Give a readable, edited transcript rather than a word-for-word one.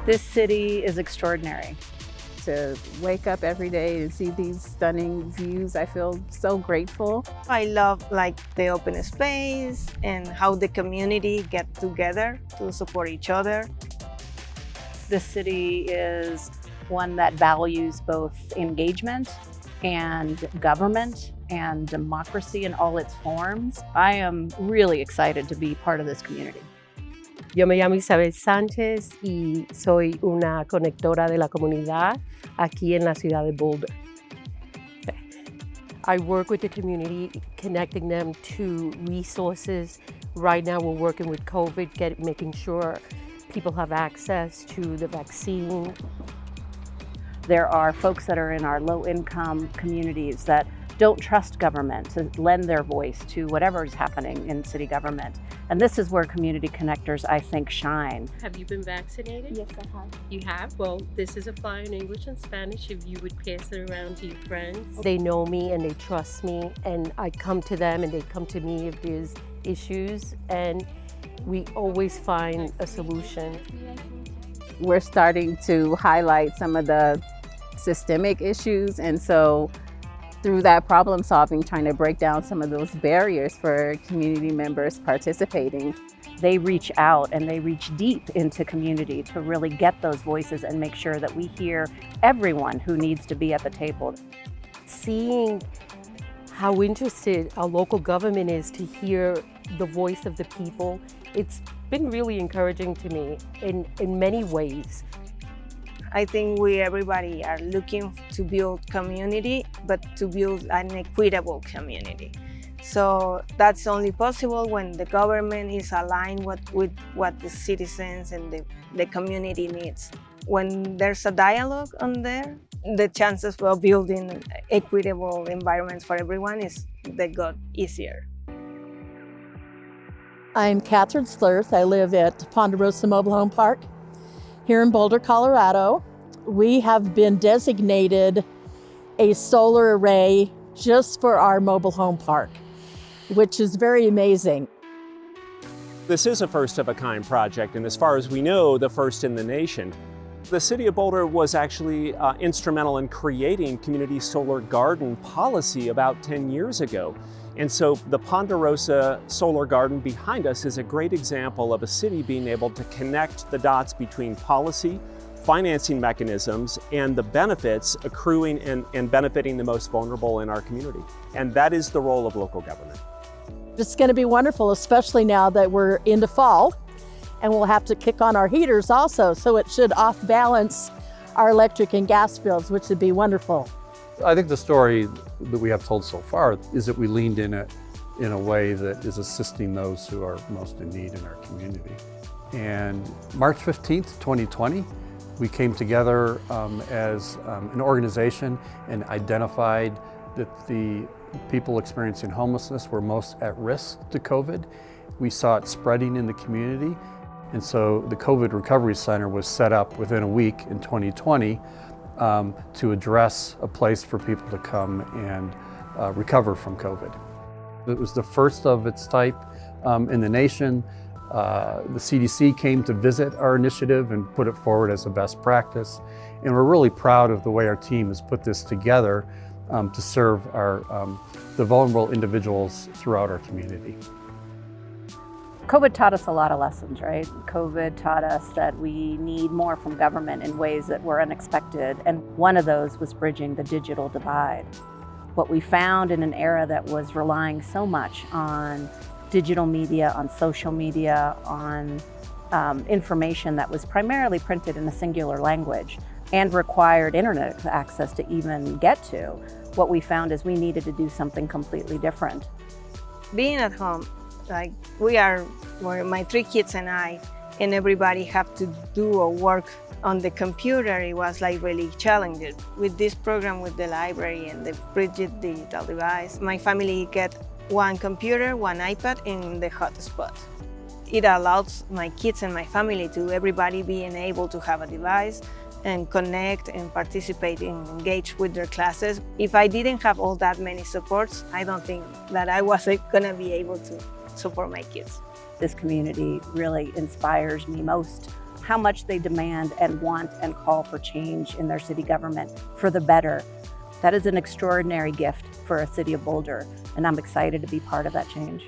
This city is extraordinary. To wake up every day and see these stunning views, I feel so grateful. I love the open space and how the community get together to support each other. This city is one that values both engagement and government and democracy in all its forms. I am really excited to be part of this community. Yo me llamo Isabel Sánchez y soy una conectora de la comunidad aquí en la ciudad de Boulder. I work with the community, connecting them to resources. Right now we're working with COVID, making sure people have access to the vaccine. There are folks that are in our low-income communities that don't trust government to lend their voice to whatever is happening in city government. And this is where community connectors, I think, shine. Have you been vaccinated? Yes, I have. You have? Well, this is a flyer in English and Spanish if you would pass it around to your friends. They know me and they trust me, and I come to them and they come to me if there's issues, and we always find a solution. We're starting to highlight some of the systemic issues, and so through that problem solving, trying to break down some of those barriers for community members participating. They reach out and they reach deep into community to really get those voices and make sure that we hear everyone who needs to be at the table. Seeing how interested our local government is to hear the voice of the people, it's been really encouraging to me in many ways. I think everybody are looking to build community, but to build an equitable community. So that's only possible when the government is aligned with what the citizens and the community needs. When there's a dialogue on there, the chances of building equitable environments for everyone they got easier. I'm Catherine Slurth. I live at Ponderosa Mobile Home Park here in Boulder, Colorado. We have been designated a solar array just for our mobile home park, which is very amazing. This is a first-of-a-kind project, and as far as we know, the first in the nation. The City of Boulder was actually instrumental in creating community solar garden policy about 10 years ago. And so the Ponderosa Solar Garden behind us is a great example of a city being able to connect the dots between policy, financing mechanisms, and the benefits accruing and benefiting the most vulnerable in our community. And that is the role of local government. It's going to be wonderful, especially now that we're into fall, and we'll have to kick on our heaters also, so it should off-balance our electric and gas bills, which would be wonderful. I think the story that we have told so far is that we leaned in it in a way that is assisting those who are most in need in our community. And March 15th, 2020, we came together as an organization and identified that the people experiencing homelessness were most at risk to COVID. We saw it spreading in the community, and so the COVID Recovery Center was set up within a week in 2020 to address a place for people to come and recover from COVID. It was the first of its type in the nation. The CDC came to visit our initiative and put it forward as a best practice. And we're really proud of the way our team has put this together to serve the vulnerable individuals throughout our community. COVID taught us a lot of lessons, right? COVID taught us that we need more from government in ways that were unexpected, and one of those was bridging the digital divide. What we found in an era that was relying so much on digital media, on social media, on information that was primarily printed in a singular language and required internet access to even get to, what we found is we needed to do something completely different. Being at home, my 3 kids and I, and everybody have to do a work on the computer, it was really challenging. With this program with the library and the Bridget digital device, my family get 1 computer, 1 iPad in the hotspot. It allows my kids and my family to everybody being able to have a device and connect and participate and engage with their classes. If I didn't have all that many supports, I don't think that I was gonna be able to support my kids. This community really inspires me most. how much they demand and want and call for change in their city government for the better. That is an extraordinary gift for a city of Boulder, and I'm excited to be part of that change.